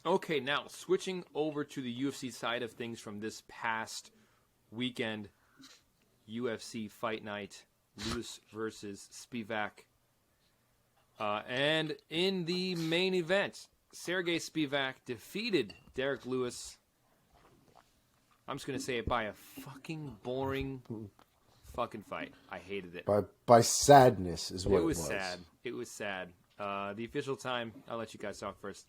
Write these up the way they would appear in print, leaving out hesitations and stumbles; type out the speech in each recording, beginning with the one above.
Okay, now switching over to the UFC side of things from this past weekend, UFC Fight Night, Lewis versus Spivac. And in the main event, Serghei Spivac defeated Derrick Lewis. I'm just going to say it by a fucking boring fucking fight. I hated it. By sadness is what it was. Sad. It was sad. The official time, I'll let you guys talk first.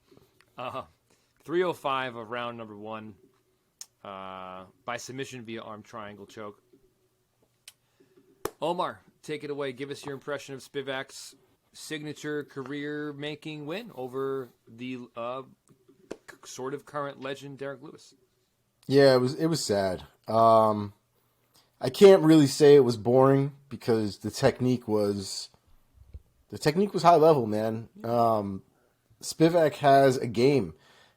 3:05 of round number 1 by submission via arm triangle choke. Omar, take it away. Give us your impression of Spivac's signature career-making win over the sort of current legend Derrick Lewis. Yeah, it was sad. I can't really say it was boring because the technique was high level, man. Spivac has a game,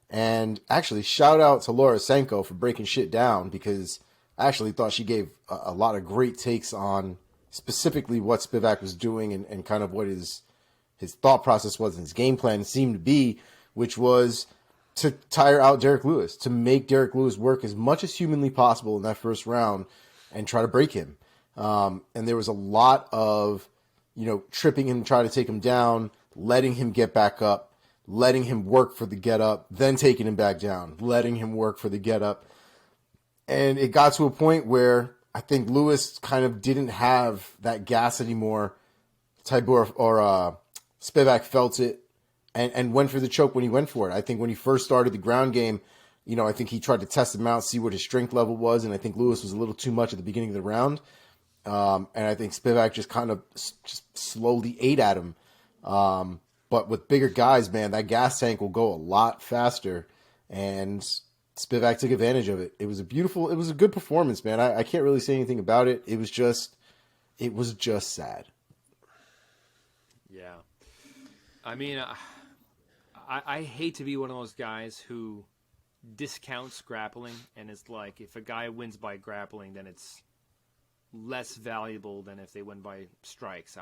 and actually shout out to Laura Senko for breaking shit down because I actually thought she gave a lot of great takes on specifically what Spivac was doing and kind of what his thought process was and his game plan seemed to be, which was to tire out Derrick Lewis, to make Derrick Lewis work as much as humanly possible in that first round and try to break him. And there was a lot of, tripping him, trying to take him down, letting him get back up, letting him work for the get up, then taking him back down, letting him work for the get up. And it got to a point where I think Lewis kind of didn't have that gas anymore. Tybura or Spivac felt it and went for the choke when he went for it. I think when he first started the ground game, I think he tried to test him out, see what his strength level was, and I think Lewis was a little too much at the beginning of the round. And I think Spivac just kind of just slowly ate at him. But with bigger guys, man, that gas tank will go a lot faster, and Spivac took advantage of it. It was a good performance, man. I can't really say anything about it. It was just sad. Yeah. I mean, I hate to be one of those guys who discounts grappling and is like, if a guy wins by grappling, then it's less valuable than if they win by strikes.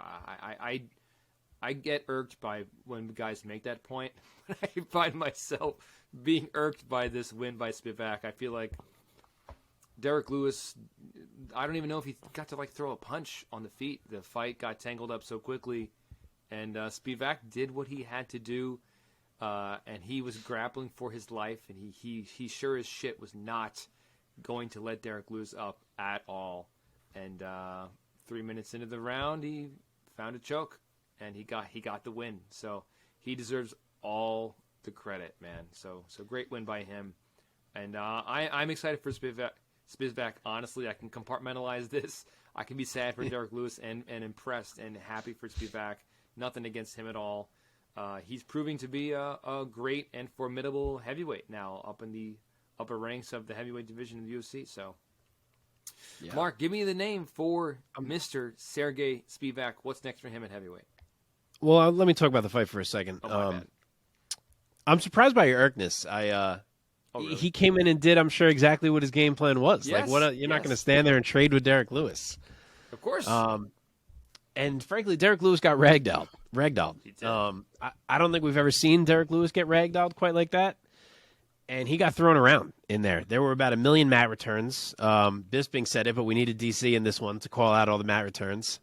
I get irked by when guys make that point. I find myself being irked by this win by Spivac. I feel like Derrick Lewis, I don't even know if he got to throw a punch on the feet. The fight got tangled up so quickly, and Spivac did what he had to do, and he was grappling for his life, and he sure as shit was not going to let Derrick Lewis up at all. And 3 minutes into the round, he found a choke, and he got the win. So he deserves all the credit, man. So great win by him, and I'm excited for Spivac. Honestly, I can compartmentalize this. I can be sad for Derrick Lewis and impressed and happy for Spivac. Nothing against him at all. He's proving to be a great and formidable heavyweight now up in the upper ranks of the heavyweight division of the UFC. So, yeah. Mark, give me the name for Mr. Serghei Spivac. What's next for him at heavyweight? Well, let me talk about the fight for a second. I'm surprised by your irkness. Really? He came in and did, I'm sure, exactly what his game plan was. Yes, you're not going to stand there and trade with Derrick Lewis. Of course. And frankly, Derrick Lewis got ragdolled. He did. I don't think we've ever seen Derrick Lewis get ragdolled quite like that. And he got thrown around in there. There were about 1 million mat returns. Bisping said it, but we needed DC in this one to call out all the mat returns.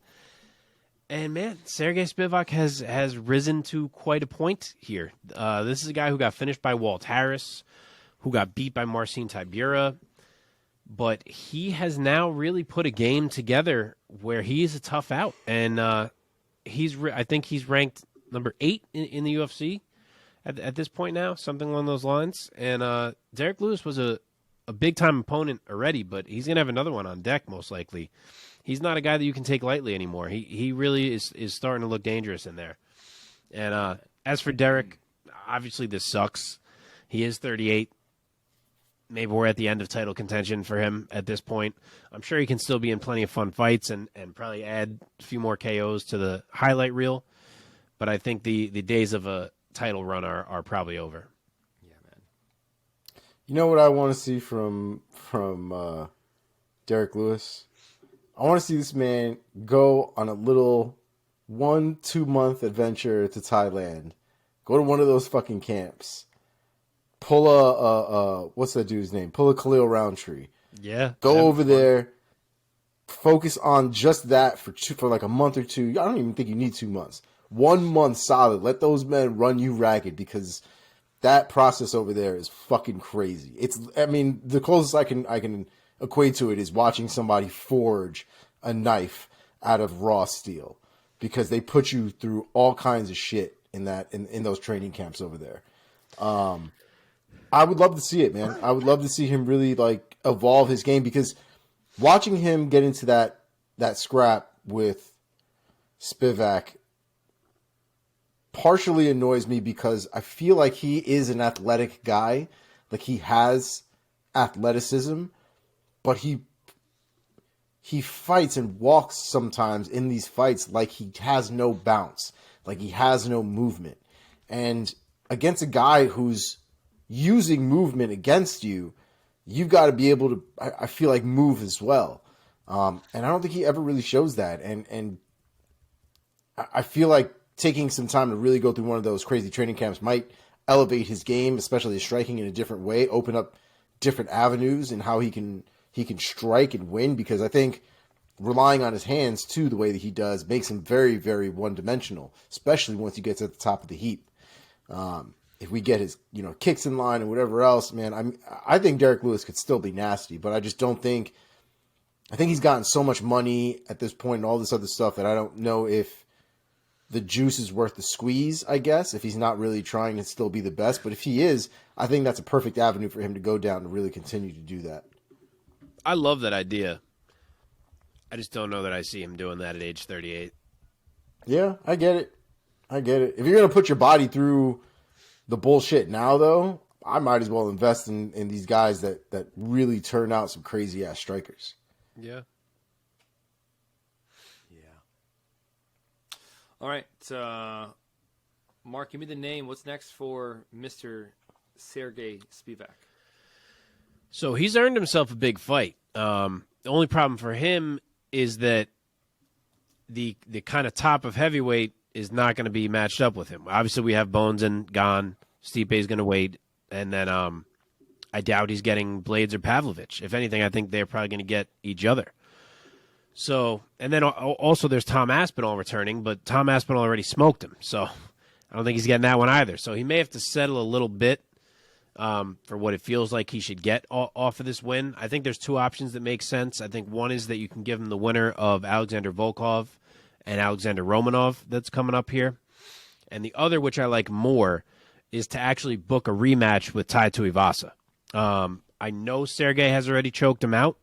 And, man, Serghei Spivac has risen to quite a point here. This is a guy who got finished by Walt Harris, who got beat by Marcin Tybura. But he has now really put a game together where he's a tough out. And I think he's ranked number 8 in the UFC at this point now, something along those lines. And Derrick Lewis was a big-time opponent already, but he's going to have another one on deck most likely. He's not a guy that you can take lightly anymore. He really is starting to look dangerous in there. And as for Derrick, obviously this sucks. He is 38. Maybe we're at the end of title contention for him at this point. I'm sure he can still be in plenty of fun fights and probably add a few more KOs to the highlight reel. But I think the days of a title run are probably over. Yeah, man. You know what I want to see from Derrick Lewis? I want to see this man go on a little 1-2 month adventure to Thailand. Go to one of those fucking camps. pull a what's that dude's name? Pull a Khalil Roundtree. Yeah. Go over there, focus on just that for like a month or two. I don't even think you need 2 months. 1 month solid. Let those men run you ragged because that process over there is fucking crazy. The closest I can equate to it is watching somebody forge a knife out of raw steel because they put you through all kinds of shit in those training camps over there. I would love to see it, man. I would love to see him really like evolve his game because watching him get into that scrap with Spivac partially annoys me because I feel like he is an athletic guy. Like he has athleticism, but he fights and walks sometimes in these fights like he has no bounce, like he has no movement. And against a guy who's using movement against you, you've got to be able to, I feel like, move as well. And I don't think he ever really shows that. And I feel like taking some time to really go through one of those crazy training camps might elevate his game, especially his striking in a different way, open up different avenues and how he can strike and win, because I think relying on his hands too, the way that he does, makes him very, very one-dimensional, especially once he gets at the top of the heap. If we get his, kicks in line and whatever else, man, I think Derrick Lewis could still be nasty, but I just don't think. I think he's gotten so much money at this point and all this other stuff that I don't know if the juice is worth the squeeze, I guess, if he's not really trying to still be the best. But if he is, I think that's a perfect avenue for him to go down to really continue to do that. I love that idea. I just don't know that I see him doing that at age 38. Yeah, I get it. If you're going to put your body through the bullshit now, though, I might as well invest in these guys that really turn out some crazy-ass strikers. Yeah. All right. Mark, give me the name. What's next for Mr. Serghei Spivac? So he's earned himself a big fight. The only problem for him is that the kind of top of heavyweight is not going to be matched up with him. Obviously, we have Bones and Gone. Stipe's going to wait. And then I doubt he's getting Blades or Pavlovich. If anything, I think they're probably going to get each other. So, and then also there's Tom Aspinall returning, but Tom Aspinall already smoked him. So I don't think he's getting that one either. So he may have to settle a little bit for what it feels like he should get off of this win. I think there's two options that make sense. I think one is that you can give him the winner of Alexander Volkov and Alexander Romanov that's coming up here. And the other, which I like more, is to actually book a rematch with Tai Tuivasa. I know Serghei has already choked him out,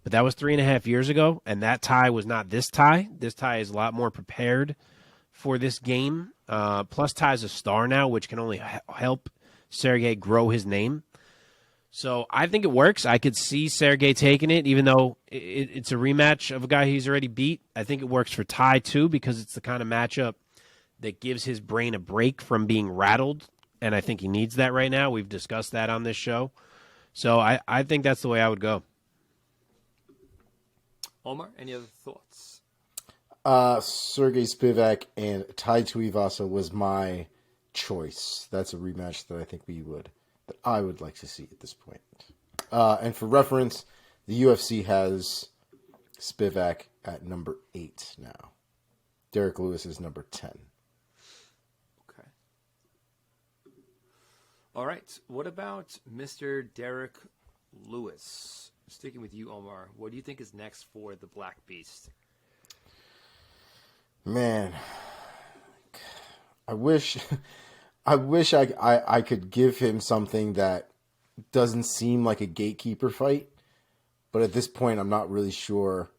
but that was 3.5 years ago, and that Tai was not this Tai. This Tai is a lot more prepared for this game. Plus, Tai's a star now, which can only help Serghei grow his name. So I think it works. I could see Serghei taking it, even though it's a rematch of a guy he's already beat. I think it works for Tai, too, because it's the kind of matchup that gives his brain a break from being rattled, and I think he needs that right now. We've discussed that on this show. So I think that's the way I would go. Omar, any other thoughts? Serghei Spivac and Tai Tuivasa was my choice. That's a rematch that I think that I would like to see at this point. And for reference, the UFC has Spivac at number 8 now. Derrick Lewis is number 10. Okay. All right. What about Mr. Derrick Lewis? Sticking with you, Omar. What do you think is next for the Black Beast? Man, I wish I could give him something that doesn't seem like a gatekeeper fight, but at this point, I'm not really sure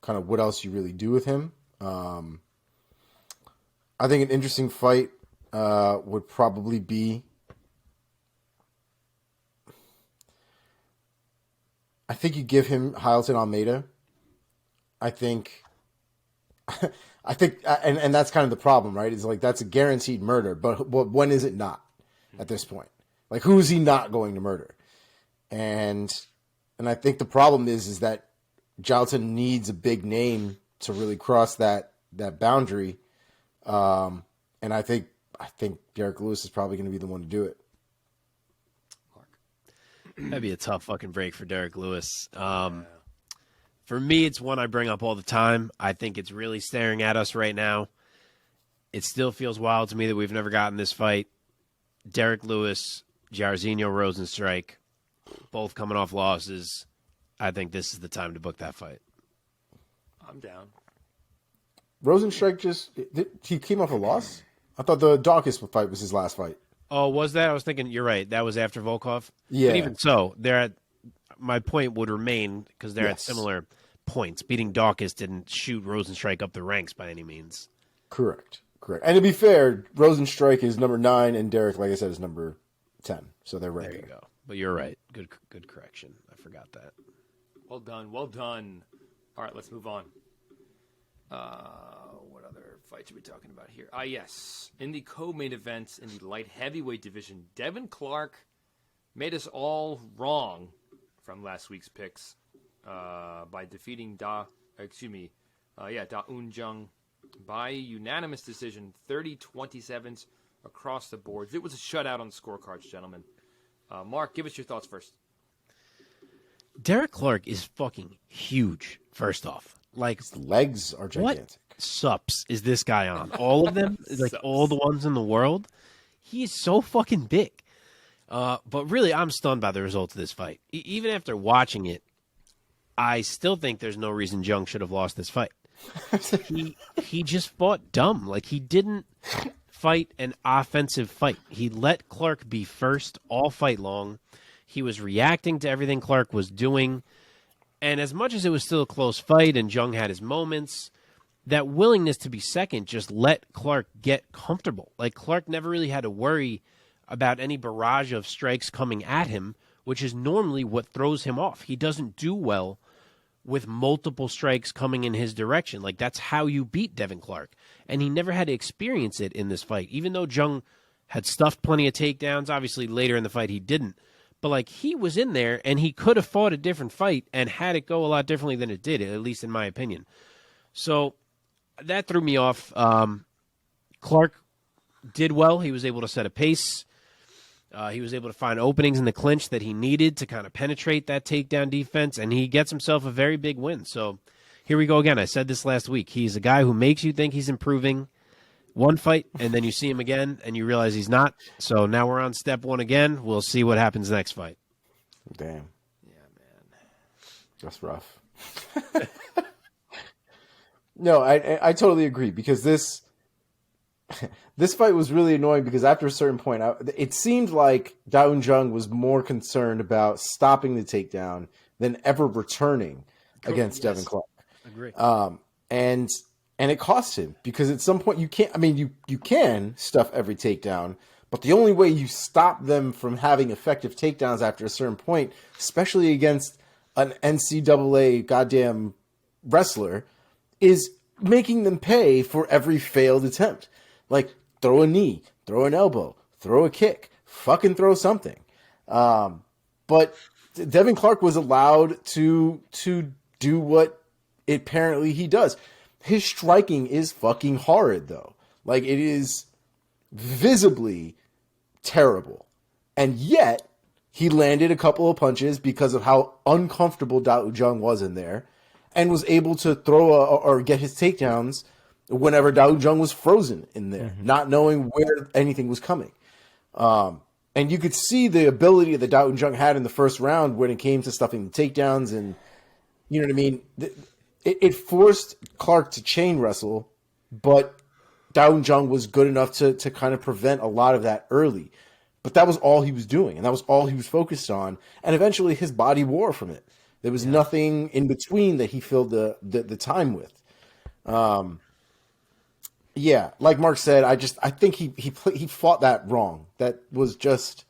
kind of what else you really do with him. I think an interesting fight would probably be. I think you give him Jailton Almeida. I think, and that's kind of the problem, right? It's like that's a guaranteed murder, but when is it not at this point? Like, who is he not going to murder? And I think the problem is that Jailton needs a big name to really cross that boundary. And I think Derrick Lewis is probably going to be the one to do it. That'd be a tough fucking break for Derrick Lewis. For me, it's one I bring up all the time. I think it's really staring at us right now. It still feels wild to me that we've never gotten this fight. Derrick Lewis, Jairzinho Rozenstruik, both coming off losses. I think this is the time to book that fight. I'm down. Rozenstruik he came off a loss? I thought the Dawkins fight was his last fight. Oh, was that? I was thinking, you're right. That was after Volkov. Yeah. But even so, my point would remain because they're at similar points. Beating Dawkins didn't shoot Rozenstruik up the ranks by any means. Correct. And to be fair, Rozenstruik is number 9, and Derrick, like I said, is number 10. So they're right there. You go. But you're right. Good correction. I forgot that. Well done. All right, let's move on. What other fights are we talking about here? Yes. In the co-main events in the light heavyweight division, Devin Clark made us all wrong from last week's picks by defeating Da Un Jung by unanimous decision, 30-27 across the boards. It was a shutout on the scorecards, gentlemen. Mark, give us your thoughts first. Derrick Clark is fucking huge, first off. Like, his legs are gigantic. What sups is this guy on? All of them? Like, all the ones in the world? He is so fucking big. But really, I'm stunned by the results of this fight. Even after watching it, I still think there's no reason Jung should have lost this fight. He just fought dumb. Like, he didn't fight an offensive fight. He let Clark be first all fight long. He was reacting to everything Clark was doing. And as much as it was still a close fight and Jung had his moments, that willingness to be second just let Clark get comfortable. Like, Clark never really had to worry about any barrage of strikes coming at him, which is normally what throws him off. He doesn't do well with multiple strikes coming in his direction. Like, that's how you beat Devin Clark. And he never had to experience it in this fight, even though Jung had stuffed plenty of takedowns. Obviously, later in the fight, he didn't. But, like, he was in there, and he could have fought a different fight and had it go a lot differently than it did, at least in my opinion. So that threw me off. Clark did well. He was able to set a pace. He was able to find openings in the clinch that he needed to kind of penetrate that takedown defense, and he gets himself a very big win. So here we go again. I said this last week. He's a guy who makes you think he's improving one fight, and then you see him again, and you realize he's not. So now we're on step 1 again. We'll see what happens next fight. Damn. Yeah, man. That's rough. No, I totally agree, because this fight was really annoying because after a certain point, it seemed like Da Un Jung was more concerned about stopping the takedown than ever returning against Devin Clark. Agree. And it cost him, because at some point you can't. I mean, you can stuff every takedown, but the only way you stop them from having effective takedowns after a certain point, especially against an NCAA goddamn wrestler, is making them pay for every failed attempt. Like, throw a knee, throw an elbow, throw a kick, fucking throw something. But Devin Clark was allowed to do what apparently he does. His striking is fucking horrid, though. Like, it is visibly terrible. And yet, he landed a couple of punches because of how uncomfortable Da Un Jung was in there, and was able to throw or get his takedowns whenever Da Un Jung was frozen in there, not knowing where anything was coming. And you could see the ability that Da Un Jung had in the first round when it came to stuffing the takedowns, and you know what I mean? It forced Clark to chain wrestle, but Da Un Jung was good enough to kind of prevent a lot of that early. But that was all he was doing, and that was all he was focused on. And eventually his body wore from it. There was nothing in between that he filled the time with. Yeah, like Mark said, I think he fought that wrong. That was just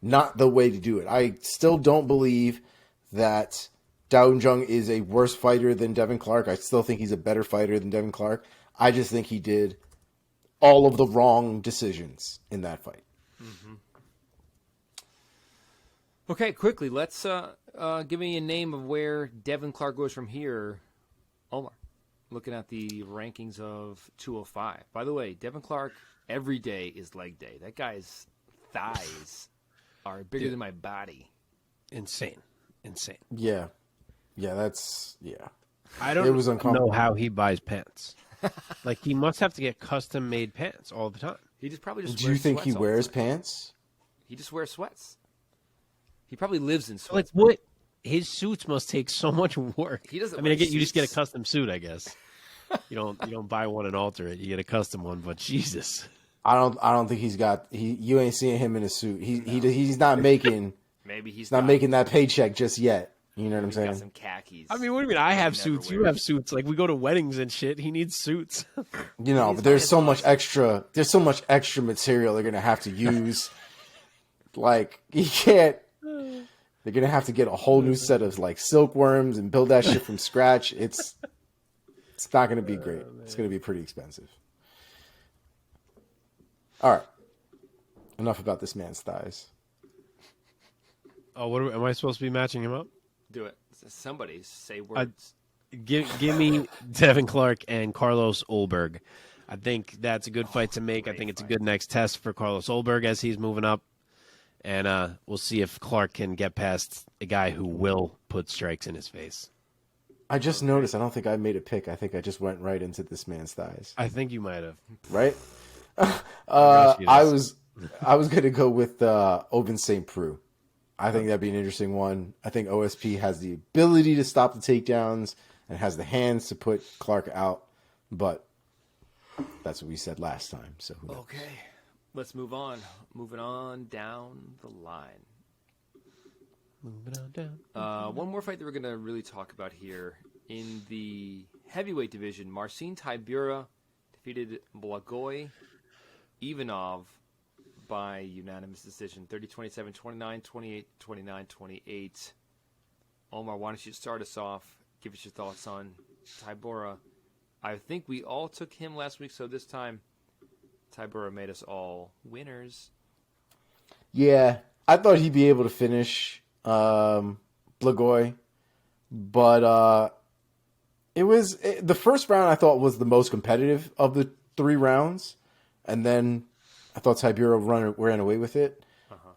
not the way to do it. I still don't believe that Da Un Jung is a worse fighter than Devin Clark. I still think he's a better fighter than Devin Clark. I just think he did all of the wrong decisions in that fight. Mm-hmm. Okay, quickly, let's give me a name of where Devin Clark goes from here. Omar, looking at the rankings of 205. By the way, Devin Clark, every day is leg day. That guy's thighs are bigger than my body. insane. Yeah. Yeah, that's I It was don't uncomfortable. know how he buys pants. Like, he must have to get custom-made pants all the time. He just probably just Do you wears think he sweats all the wears time. pants? He just wears sweats. He probably lives in Like, sweats. bro. what? His suits must take so much work. He doesn't I mean, I wear get you just get a suits. custom suit, I guess. You don't buy one and alter it. You get a custom one, but Jesus. I don't think you ain't seeing him in a suit. He's not making Maybe he's not got, making that paycheck just yet. You know what I'm he's got saying? some khakis. I mean, what do you mean? I have He never suits. You wears. have suits. Like, we go to weddings and shit. He needs suits. You know, He's but there's my so boss. much extra. There's so much extra material they're gonna have to use. Like you can't. They're gonna have to get a whole new set of like silkworms and build that shit from scratch. It's not gonna be great. It's gonna be pretty expensive. All right. Enough about this man's thighs. Oh, am I supposed to be matching him up? Do it. Somebody say words. Give me Devin Clark and Carlos Olberg. I think that's a good fight to make. I think it's a good next test for Carlos Olberg as he's moving up. And we'll see if Clark can get past a guy who will put strikes in his face. I just noticed. I don't think I made a pick. I think I just went right into this man's thighs. I think you might have. Right? Congrats, I was gonna go with Oven St. Preux. I think that'd be an interesting one. I think OSP has the ability to stop the takedowns and has the hands to put Clark out, but that's what we said last time. So who knows? Okay. Let's move on. Moving on down the line. Moving on down. One more fight that we're going to really talk about here. In the heavyweight division, Marcin Tybura defeated Blagoy Ivanov by unanimous decision. 30-27, 29, 28, 29, 28. Omar, why don't you start us off? Give us your thoughts on Tybura. I think we all took him last week, so this time Tybura made us all winners. Yeah, I thought he'd be able to finish Blagoy, but the first round I thought was the most competitive of the 3 rounds, and then I thought Tybura ran away with it.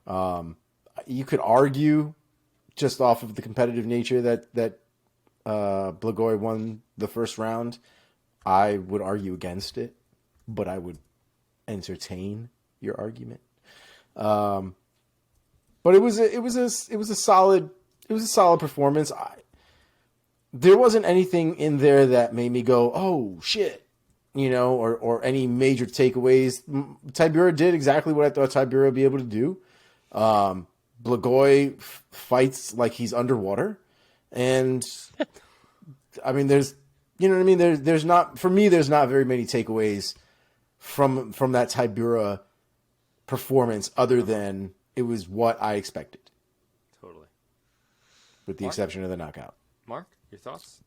You could argue, just off of the competitive nature, that Blagoy won the first round. I would argue against it, but I would entertain your argument. But it was a solid performance. There wasn't anything in there that made me go, oh shit, or any major takeaways. Tybura did exactly what I thought Tybura would be able to do. Blagoy fights like he's underwater, and I mean, there's not, for me, there's not very many takeaways from that Tybura performance other than it was what I expected, Totally. with the Mark? exception of the knockout. Mark, your thoughts?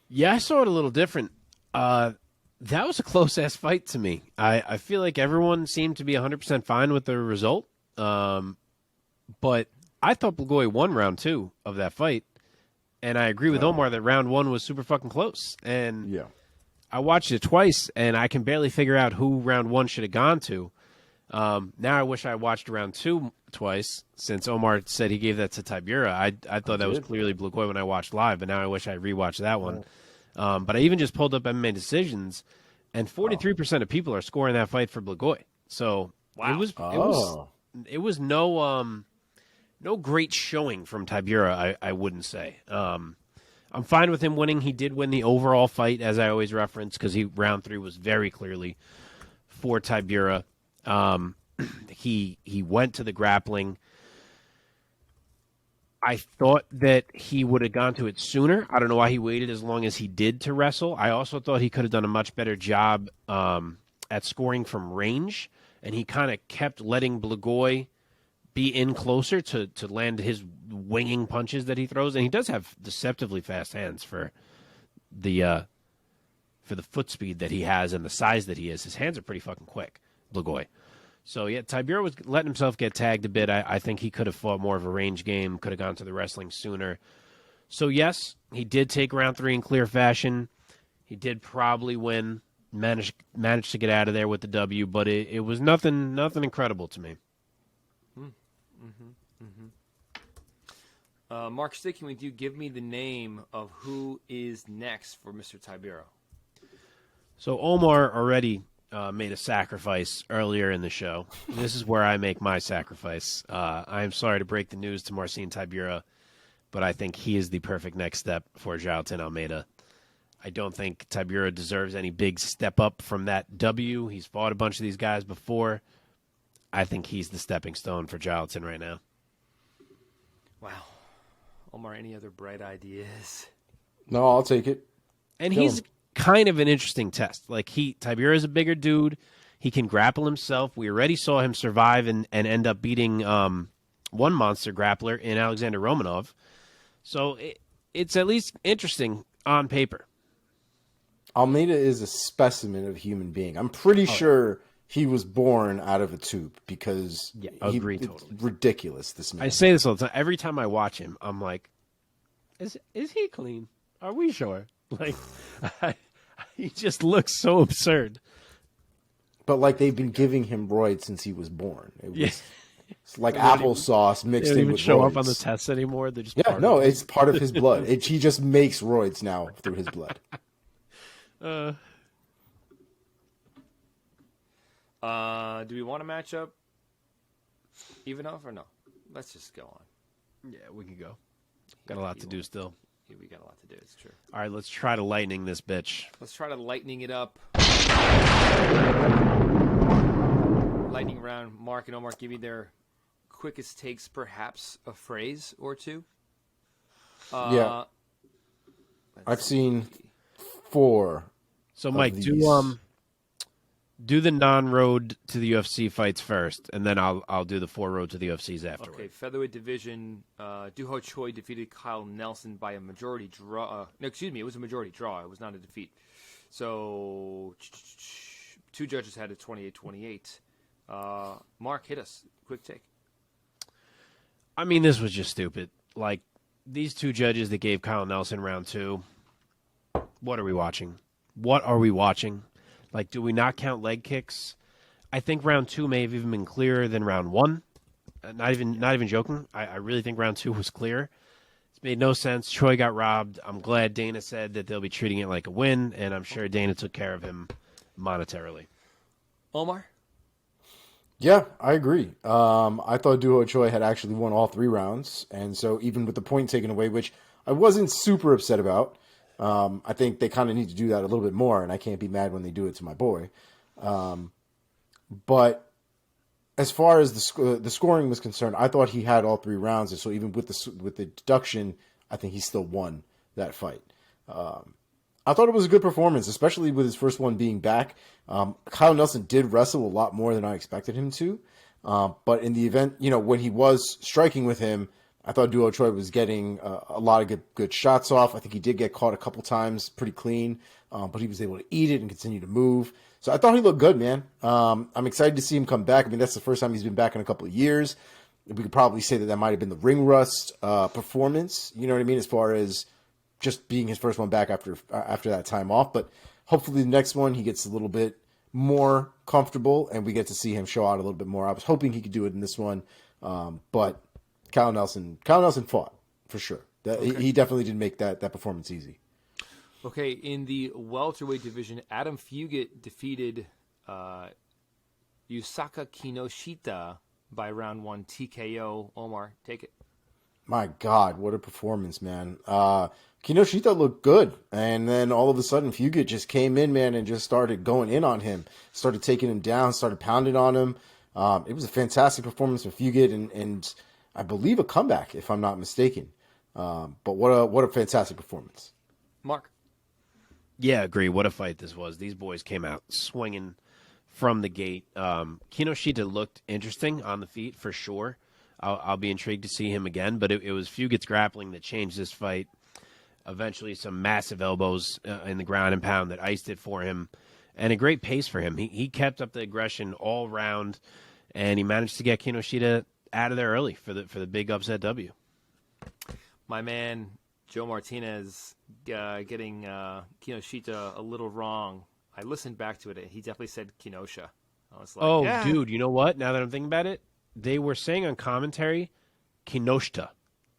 Yeah, I saw it a little different. That was a close-ass fight to me. I feel like everyone seemed to be 100% fine with the result. But I thought Blagoy won round 2 of that fight. And I agree with Omar that round 1 was super fucking close. And Yeah. I watched it twice, and I can barely figure out who round 1 should have gone to. Now I wish I watched round 2 twice, since Omar said he gave that to Tybura. I thought that was clearly Blagoy when I watched live, but now I wish I rewatched that one. But I even just pulled up MMA decisions, and 43% of people are scoring that fight for Blagoy. So it was no great showing from Tybura, I wouldn't say. I'm fine with him winning. He did win the overall fight, as I always reference, because round 3 was very clearly for Tybura. He went to the grappling. I thought that he would have gone to it sooner. I don't know why he waited as long as he did to wrestle. I also thought he could have done a much better job at scoring from range, and he kind of kept letting Blagoy be in closer to land his winging punches that he throws. And he does have deceptively fast hands for the foot speed that he has and the size that he is. His hands are pretty fucking quick, Blagoy. So, yeah, Tybura was letting himself get tagged a bit. I think he could have fought more of a range game, could have gone to the wrestling sooner. So, yes, he did take round 3 in clear fashion. He did probably win, managed to get out of there with the W, but it was nothing incredible to me. Mark, sticking with you, give me the name of who is next for Mr. Tybura. So Omar already made a sacrifice earlier in the show. This is where I make my sacrifice. I'm sorry to break the news to Marcin Tybura, but I think he is the perfect next step for Jailton Almeida. I don't think Tybura deserves any big step up from that W. He's fought a bunch of these guys before. I think he's the stepping stone for Jailton right now. Wow. Omar, any other bright ideas? No, I'll take it. And Kill he's him. kind of an interesting test. Like Tybura is a bigger dude. He can grapple himself. We already saw him survive and end up beating one monster grappler in Alexander Romanov. So it's at least interesting on paper. Almeida is a specimen of a human being. I'm pretty sure he was born out of a tube because agree it's totally. ridiculous, this man. I say this all the time. Every time I watch him, I'm like, is he clean? Are we sure? Like, he just looks so absurd. But like they've been giving him roids since he was born. It was Yeah. it's like applesauce They mixed don't in even with show roids. up on the tests anymore. They're just Yeah, part no, of it. it's part of his blood. He just makes roids now through his blood. Do we want to match up Ivanov or no? Let's just go on. Yeah, we can go. Got a lot to do still. Yeah, we got a lot to do. It's true. All right, let's try to lightning this bitch. Let's try to lightning it up. Lightning round. Mark and Omar, give me their quickest takes, perhaps a phrase or two. Yeah. let's I've see. seen 4. So, Mike, these. Um, do the non-road to the UFC fights first, and then I'll do the 4 road to the UFCs afterward. Okay, featherweight division. Duho Choi defeated Kyle Nelson by a majority draw. No, excuse me, it was a majority draw. It was not a defeat. So, 2 judges had it 28-28. Mark, hit us. Quick take. I mean, this was just stupid. Like, these 2 judges that gave Kyle Nelson round 2, what are we watching? What are we watching? Like, do we not count leg kicks? I think round 2 may have even been clearer than round 1. Not even joking. I really think round 2 was clear. It's made no sense. Choi got robbed. I'm glad Dana said that they'll be treating it like a win, and I'm sure Dana took care of him monetarily. Omar? Yeah, I agree. I thought Duho Choi had actually won all 3 rounds, and so even with the point taken away, which I wasn't super upset about, I think they kind of need to do that a little bit more, and I can't be mad when they do it to my boy. But as far as the scoring was concerned, I thought he had all 3 rounds, and so even with the deduction, I think he still won that fight. I thought it was a good performance, especially with his first one being back. Kyle Nelson did wrestle a lot more than I expected him to, but in the event, when he was striking with him, I thought Duo Choi was getting a lot of good shots off. I think he did get caught a couple times pretty clean, but he was able to eat it and continue to move. So I thought he looked good, man. I'm excited to see him come back. I mean, that's the first time he's been back in a couple of years. We could probably say that might have been the ring rust performance, you know what I mean, as far as just being his first one back after that time off. But hopefully the next one he gets a little bit more comfortable and we get to see him show out a little bit more. I was hoping he could do it in this one, but Kyle Nelson fought for sure. He definitely didn't make that performance easy. Okay, in the welterweight division, Adam Fugit defeated Yusaka Kinoshita by round 1 TKO. Omar, take it. My God, what a performance, man. Kinoshita looked good, and then all of a sudden Fugit just came in, man, and just started going in on him, started taking him down, started pounding on him. It was a fantastic performance from Fugit, and I believe a comeback, if I'm not mistaken. But what a fantastic performance. Mark. Yeah, agree. What a fight this was. These boys came out swinging from the gate. Kinoshita looked interesting on the feet for sure. I'll be intrigued to see him again, but it was Fugit's grappling that changed this fight. Eventually, some massive elbows in the ground and pound that iced it for him, and a great pace for him. He kept up the aggression all round, and he managed to get Kinoshita out of there early for the big upset W. My man, Joe Martinez, getting Kinoshita a little wrong. I listened back to it. He definitely said Kenosha. I was like, Dude, you know what? Now that I'm thinking about it, they were saying on commentary, Kinoshita.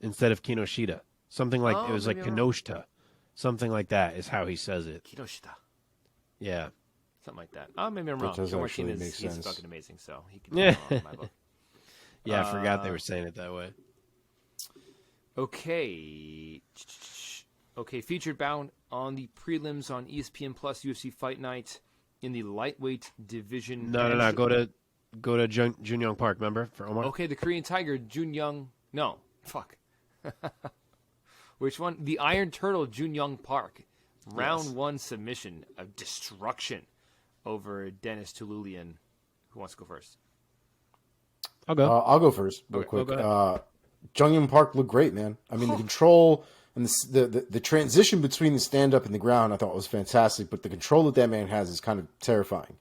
instead of Kinoshita. Something like it was like maybe I'm wrong. Kinoshita. Something like that is how he says it. Kinoshita. Yeah. Something like that. Oh, maybe I'm That wrong. does Joe actually Martinez, make he's sense. fucking amazing, so he can be Yeah. wrong in my book. Yeah, I forgot they were saying it that way. Okay. Okay, featured bout on the prelims on ESPN Plus UFC Fight Night in the lightweight division. No. Go to Jun Young Park, remember, for Omar? Okay, the Korean Tiger, Jun Young. No, fuck. Which one? The Iron Turtle, Jun Young Park. Round one submission of destruction over Dennis Tululian. Who wants to go first? I'll go. I'll go first, real Okay, quick. go Jung Park looked great, man. I mean, the control and the transition between the stand up and the ground, I thought was fantastic. But the control that man has is kind of terrifying.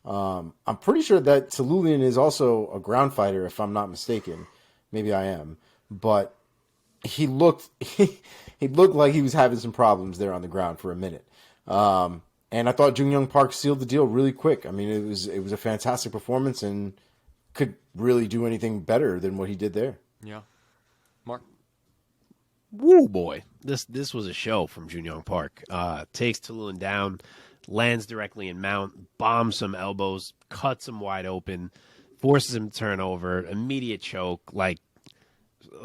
I'm pretty sure that Tululian is also a ground fighter, if I'm not mistaken. Maybe I am, but he looked he looked like he was having some problems there on the ground for a minute. And I thought Jung Young Park sealed the deal really quick. I mean, it was a fantastic performance and could really do anything better than what he did there. Yeah. Mark? Woo, boy. This was a show from Jun Young Park. Takes Tululian down, lands directly in mount, bombs some elbows, cuts him wide open, forces him to turn over, immediate choke, like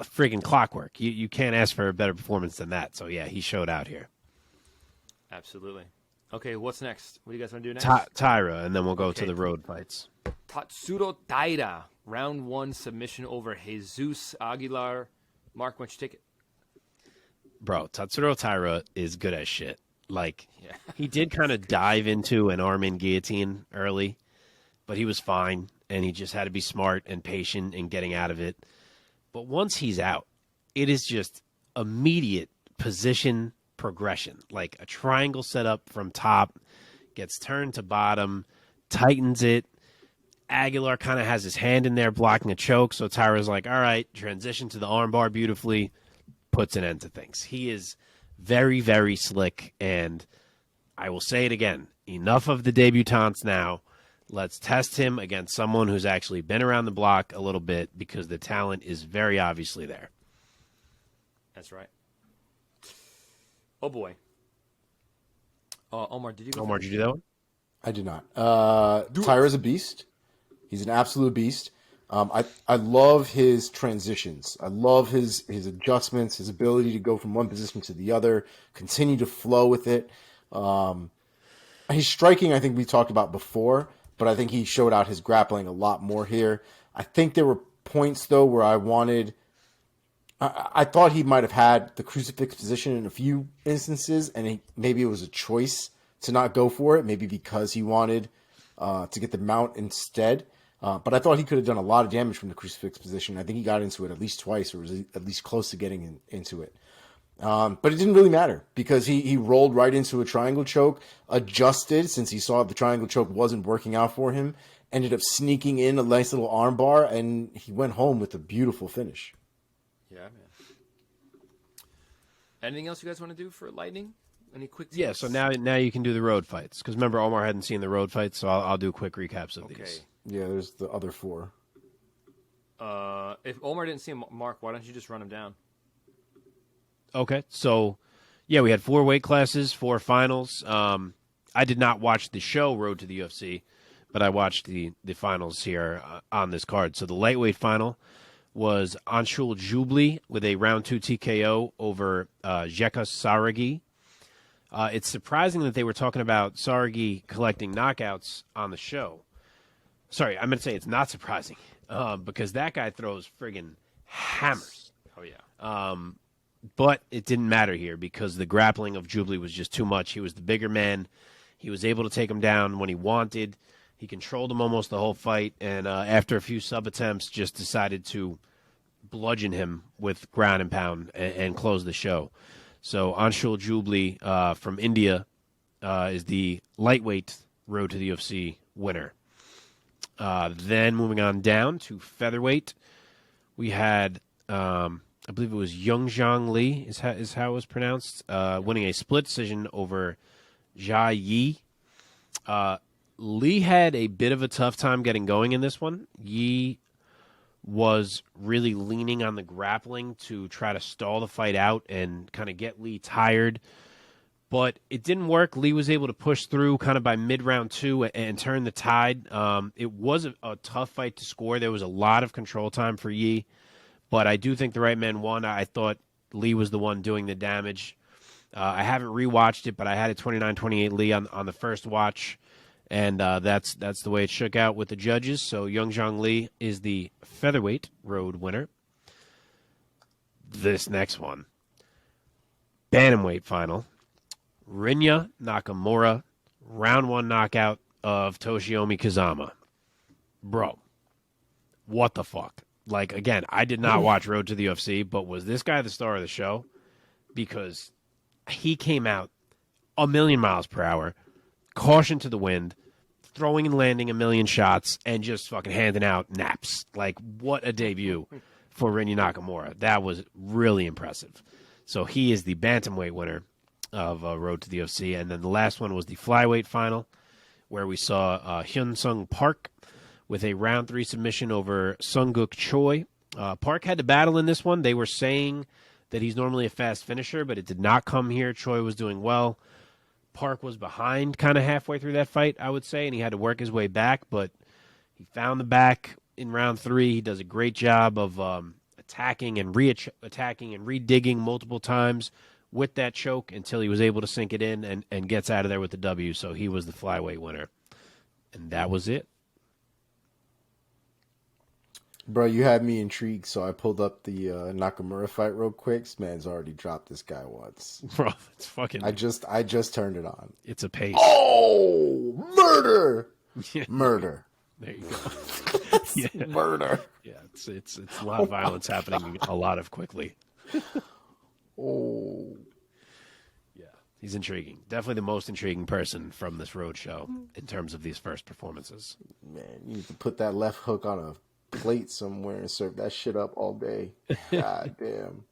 freaking clockwork. You can't ask for a better performance than that. So, yeah, he showed out here. Absolutely. Okay, what's next? What do you guys want to do next? Tyra, and then we'll go Okay. to the road fights. Tatsuro Taira, round one submission over Jesus Aguilar. Mark, why don't you take it? Bro, Tatsuro Taira is good as shit. Like, Yeah. he did kind of dive into an arm in guillotine early, but he was fine, and he just had to be smart and patient in getting out of it. But once he's out, it is just immediate position progression, like a triangle set up from top, gets turned to bottom, tightens it. Aguilar kind of has his hand in there blocking a choke, so Tyra's like, all right, transition to the armbar beautifully, puts an end to things. He is very, very slick, and I will say it again, enough of the debutantes now. Let's test him against someone who's actually been around the block a little bit because the talent is very obviously there. That's right. Oh, boy. Omar, did you go Omar, first? did you do that one? I did not. Tyra's a beast. He's an absolute beast. I love his transitions. I love his adjustments, his ability to go from one position to the other, continue to flow with it. His striking, I think we talked about before, but I think he showed out his grappling a lot more here. I think there were points, though, where I thought he might have had the crucifix position in a few instances, and maybe it was a choice to not go for it, maybe because he wanted to get the mount instead. But I thought he could have done a lot of damage from the crucifix position. I think he got into it at least twice, or was at least close to getting into it. But it didn't really matter because he rolled right into a triangle choke, adjusted since he saw the triangle choke wasn't working out for him, ended up sneaking in a nice little arm bar, and he went home with a beautiful finish. Yeah, man. Anything else you guys want to do for Lightning? Any quick tips? Yeah, so now you can do the road fights. Because remember, Omar hadn't seen the road fights, so I'll do quick recaps of Okay. these. Yeah, there's the other four. If Omar didn't see him, Mark, why don't you just run him down? Okay, so yeah, we had 4 weight classes, 4 finals. I did not watch the show Road to the UFC, but I watched the finals here on this card. So the lightweight final was Anshul Jubli with a round 2 TKO over Jeka Serghei. It's surprising that they were talking about Serghei collecting knockouts on the show. Sorry, I'm going to say it's not surprising because that guy throws friggin' hammers. Oh, yeah. But it didn't matter here because the grappling of Jubli was just too much. He was the bigger man. He was able to take him down when he wanted. He controlled him almost the whole fight, and after a few sub-attempts, just decided to bludgeon him with ground and pound and close the show. So Anshul Jubli from India is the lightweight Road to the UFC winner. Then moving on down to featherweight, we had, I believe it was Jung Lee is how it was pronounced, winning a split decision over Jia Yi. Lee had a bit of a tough time getting going in this one. Yi was really leaning on the grappling to try to stall the fight out and kind of get Lee tired. But it didn't work. Lee was able to push through kind of by mid-round 2 and turn the tide. It was a tough fight to score. There was a lot of control time for Yi, but I do think the right man won. I thought Lee was the one doing the damage. I haven't rewatched it, but I had a 29-28 Lee on the first watch, and that's the way it shook out with the judges. So Jung Lee is the featherweight road winner. This next one, bantamweight final. Rinya Nakamura, round 1 knockout of Toshiomi Kazama. Bro, what the fuck? Like, again, I did not watch Road to the UFC, but was this guy the star of the show? Because he came out a million miles per hour, caution to the wind, throwing and landing a million shots, and just fucking handing out naps. Like, what a debut for Rinya Nakamura. That was really impressive. So he is the bantamweight winner of Road to the UFC. And then the last one was the flyweight final, where we saw Hyun Sung Park with a round 3 submission over Sunguk Choi. Park had to battle in this one. They were saying that he's normally a fast finisher, but it did not come here. Choi was doing well. Park was behind kind of halfway through that fight, I would say, and he had to work his way back, but he found the back in round 3. He does a great job of attacking and re-attacking and re-digging multiple times with that choke until he was able to sink it in and gets out of there with the W. So he was the flyweight winner. And that was it. Bro, you had me intrigued, so I pulled up the Nakamura fight real quick. This man's already dropped this guy once. Bro, it's fucking... I just turned it on. It's a pace. Oh! Murder! Yeah. Murder. There you go. Yeah. Murder. Yeah, it's a lot of violence happening a lot of quickly. Oh. Yeah, he's intriguing. Definitely the most intriguing person from this road show in terms of these first performances. Man, you need to put that left hook on a plate somewhere and serve that shit up all day. God damn.